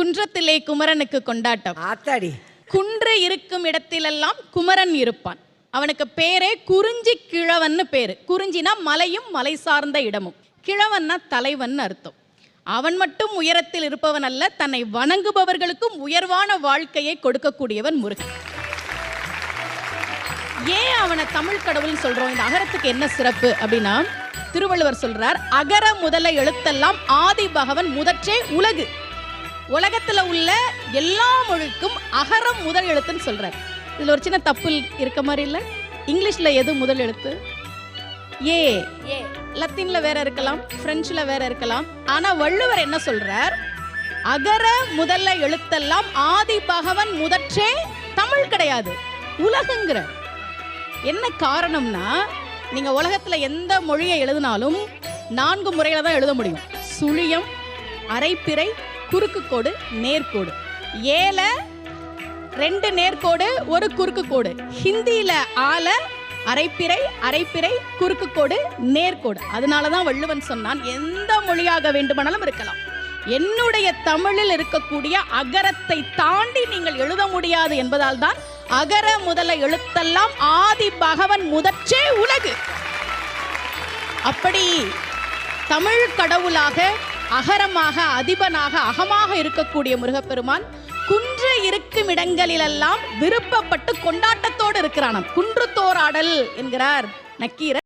குன்றத்திலே குமரனுக்கு கொண்டாட்டம். ஆத்தாடி. குன்று இருக்கும் இடத்திலெல்லாம் குமரன் இருப்பான். அவனுக்கு பேரே குறிஞ்சி கிழவன்னு பேரு. குறிஞ்சினா மலையும் மலை சார்ந்த இடமும், கிழவன்னா தலைவன் அர்த்தம். அவன் மட்டும் உயரத்தில் இருப்பவன் அல்ல, தன்னை வணங்குபவர்களுக்கும் உயர்வான வாழ்க்கையை கொடுக்கக்கூடியவன் முருகன். ஏன் அவனை தமிழ் கடவுள்னு சொல்றோம்? இந்த அகரத்துக்கு என்ன சிறப்பு அப்படின்னா, திருவள்ளுவர் சொல்றார், அகர முதல எழுத்தெல்லாம் ஆதி பகவன் முதற்றே உலகு. உலகத்துல உள்ள எல்லா மொழிக்கும் அகரம் முதல் எழுத்துன்னு சொல்றார். இதுல ஒரு சின்ன தப்பு இருக்க மாதிரி இல்ல? இங்கிலீஷ்ல எது முதல் எழுத்து? ஏ. லத்தீன்ல வேற இருக்கலாம், பிரெஞ்சுல வேற இருக்கலாம். ஆனா வள்ளுவர் என்ன சொல்றார்? அகர முதல்ல எழுத்தெல்லாம் ஆதி பகவன் முதற்றே தமிழ் கிடையாது, உலகுங்கிற. என்ன காரணம்னா, நீங்க உலகத்துல எந்த மொழியை எழுதினாலும் 4 முறையில தான் எழுத முடியும். சுழியம், அரைப்பிறை, குறுக்கு கோடு, நேர்கோடு. ஏல 2 நேர்கோடு 1 குறுக்கு கோடு. ஹிந்தியில ஆல அரைப்பிறை, அரைப்பிறை, குறுக்கு கோடு, நேர்கோடு. அதனாலதான் வள்ளுவன் சொன்னான், எந்த மொழியாக வேண்டுமானாலும் இருக்கலாம், என்னுடைய தமிழில் இருக்கக்கூடிய அகரத்தை தாண்டி நீங்கள் எழுத முடியாது என்பதால் தான் அகர முதல எழுத்தெல்லாம் ஆதி பகவன் முதற்றே உலகு. அப்படி தமிழ் கடவுளாக, அகரமாக, அதிபனாக, அகமாக இருக்கக்கூடிய முருகப்பெருமான் குன்று இருக்கும் இடங்களிலெல்லாம் விருப்பப்பட்டு கொண்டாட்டத்தோடு இருக்கிறானாம். குன்று தோராடல் என்கிறார் நக்கீரர்.